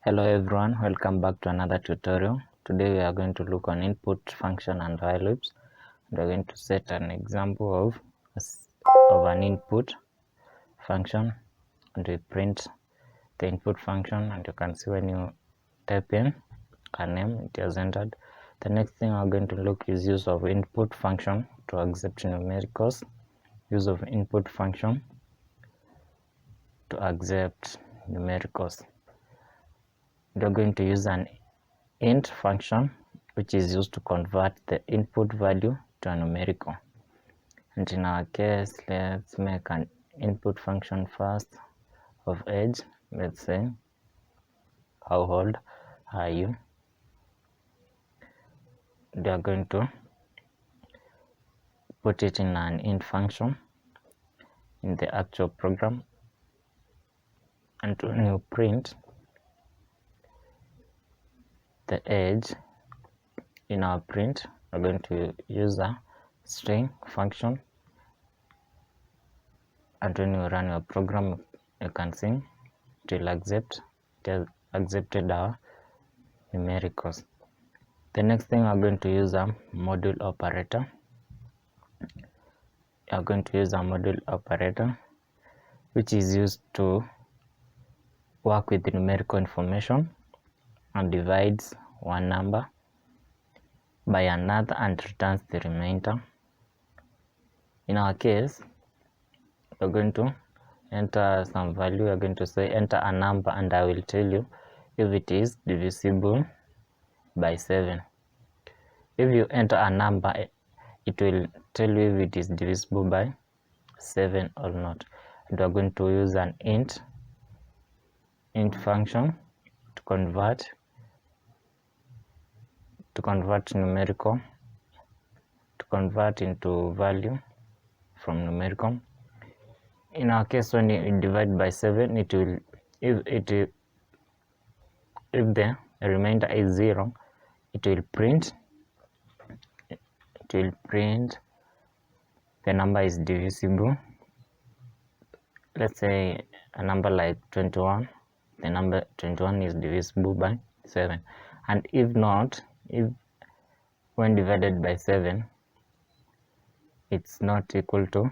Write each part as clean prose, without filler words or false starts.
Hello everyone, welcome back to another tutorial. Today we are going to look on input function and while loops. We are going to set an example of an input function, and we print the input function, and you can see when you type in a name it has entered. The next thing we are going to look is use of input function to accept numericals. Use of input function to accept numericals. We are going to use an int function which is used to convert the input value to a numerical, and in our case let's make an input function first of age. Let's say how old are you. We are going to put it in an int function in the actual program, and when you print the age in our print, we're going to use a string function, and when you run your program you can see it will accept. It has accepted our numericals. The next thing we're going to use a module operator. We are going to use a module operator which is used to work with the numerical information and divides one number by another and returns the remainder. In our case, we're going to enter some value. We're going to say enter a number, and I will tell you if it is divisible by 7. If you enter a number, it will tell you if it is divisible by 7 or not. And we're going to use an int function to convert numerical, to convert into value from numerical. In our case, when you divide by 7, it will, if the remainder is 0, it will print the number is divisible. Let's say a number like 21, the number 21 is divisible by 7, and if not, if when divided by 7 it's not equal to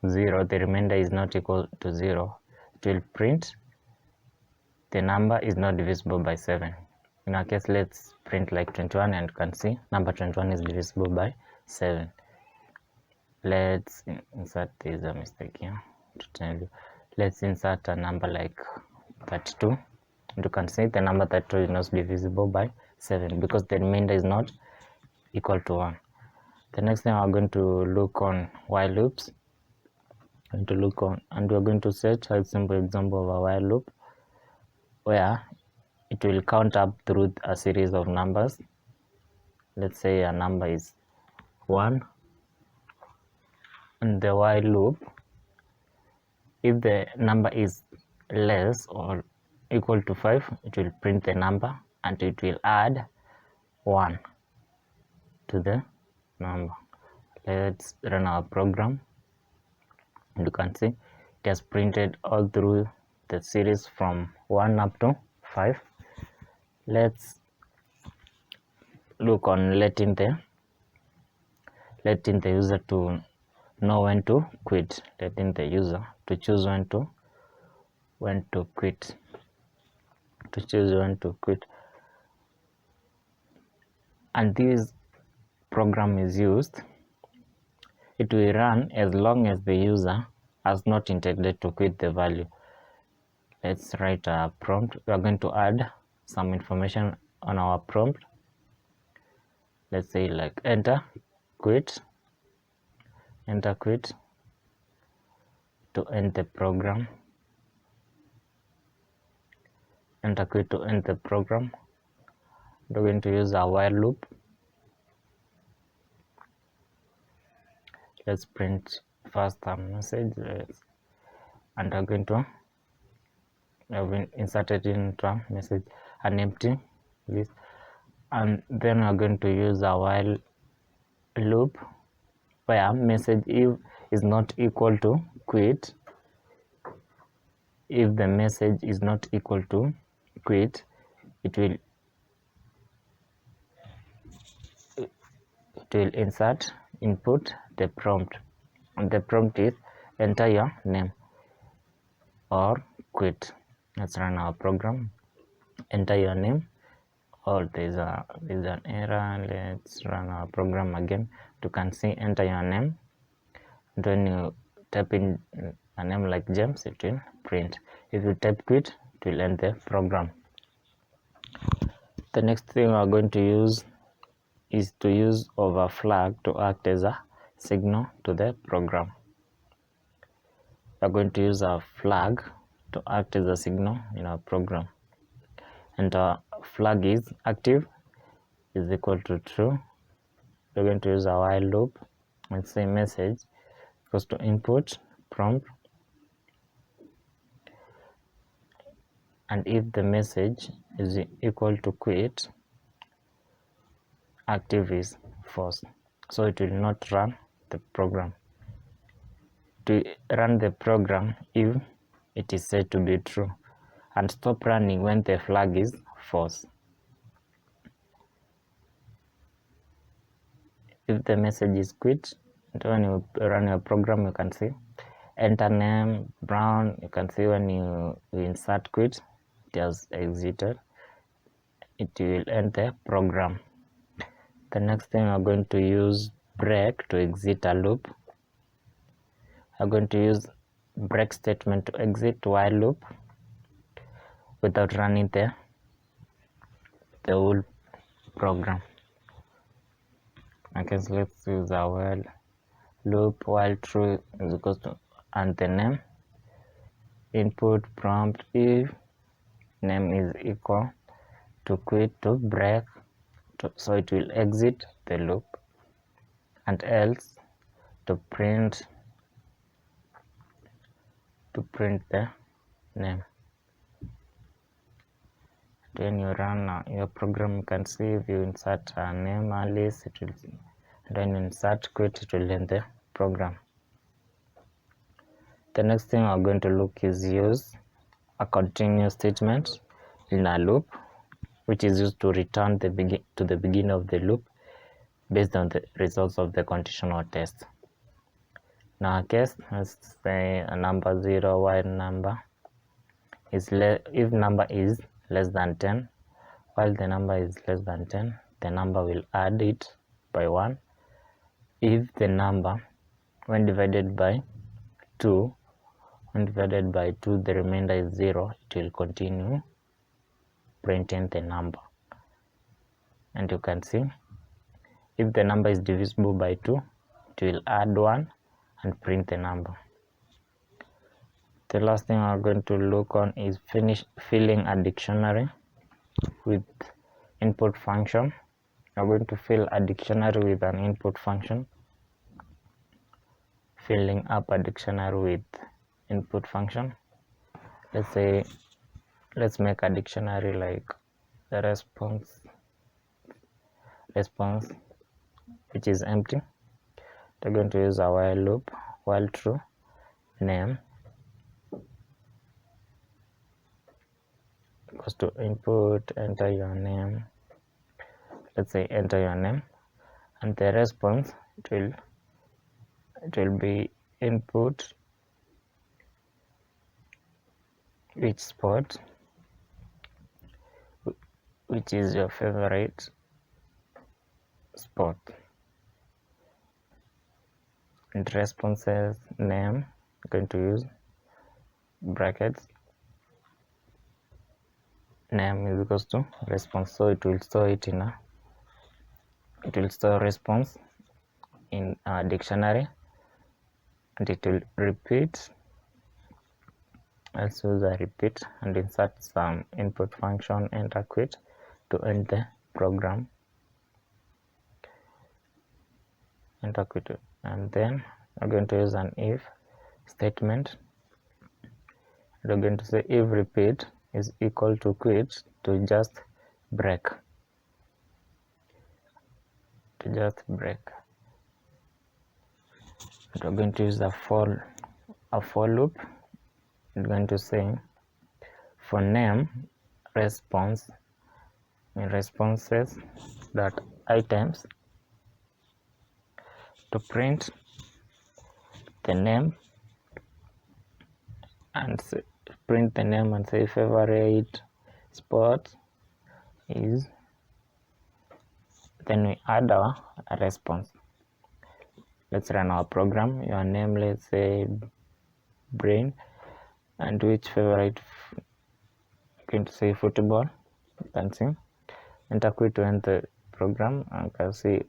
0, the remainder is not equal to 0, it will print the number is not divisible by 7. In our case, let's print like 21, and you can see number 21 is divisible by 7. Let's insert, there is a mistake here to tell you. Let's insert a number like 32, and you can see the number 32 is not divisible by 7 because the remainder is not equal to 1. The next thing we're going to look on while loops, and we're going to set a simple example of a while loop where it will count up through a series of numbers. Let's say a number is 1, and the while loop, if the number is less or equal to 5, it will print the number and it will add 1 to the number. Let's run our program, and you can see it has printed all through the series from 1 up to 5. Let's look on letting the user to know when to quit, letting the user to choose when to quit, and this program is used, it will run as long as the user has not intended to quit the value. Let's write a prompt. We are going to add some information on our prompt. Let's say like enter quit to end the program, enter quit to end the program. We're going to use a while loop. Let's print first a message, and we're going to have been inserted into a message an empty list, and then we're going to use a while loop where message if is not equal to quit. If the message is not equal to quit, it will insert input the prompt, and the prompt is enter your name or quit. Let's run our program. Enter your name, or there's an error. Let's run our program again. You can see enter your name, and when you type in a name like James, it will print. If you type quit, it will end the program. The next thing we are going to use is to use overflag to act as a signal to the program. We are going to use a flag to act as a signal in our program, and our flag is active is equal to true. We're going to use a while loop and say message equals to input prompt, and if the message is equal to quit, active is false, so it will not run the program. To run the program if it is said to be true, and stop running when the flag is false. If the message is quit, when you run your program, you can see enter name brown. You can see when you insert quit, it has exited. It will end the program. The next thing, we're going to use break to exit a loop. I'm going to use break statement to exit while loop without running the whole program. Okay, so let's use a while loop while true is equal to, and the name input prompt if name is equal to quit to break, so it will exit the loop, and else to print the name. When you run your program, you can see if you insert a name Alice, it will, and when you insert quit, it will end the program. The next thing we're going to look is use a continuous statement in a loop, which is used to return to the beginning of the loop based on the results of the conditional test. In our case, let's say a number 0 while number is if number is less than 10, while the number is less than 10, the number will add it by 1. If the number, when divided by 2, the remainder is 0, it will continue printing the number. And you can see if the number is divisible by 2, it will add 1 and print the number. The last thing we're going to look on is filling a dictionary with input function. We're going to fill a dictionary with an input function. Filling up a dictionary with input function. Let's make a dictionary like the response, which is empty. We're going to use a while loop, while true, name equals to input, enter your name. Let's say enter your name, and the response, it will be input which sport, which is your favorite sport, and responses name, I'm going to use brackets, name is equals to response, so it will store response in a dictionary, and it will repeat. Let's use a repeat and insert some input function, enter quit, to end the program. Enter quit, and then we're going to use an if statement. We're going to say if repeat is equal to quit, to just break. We're going to use a for loop. We're going to say for name response in responses that items to print the name and say favorite sport is, then we add our response. Let's run our program. Your name, let's say Brain, and which favorite, going to say football. You can see enter quick to end the program, and you can see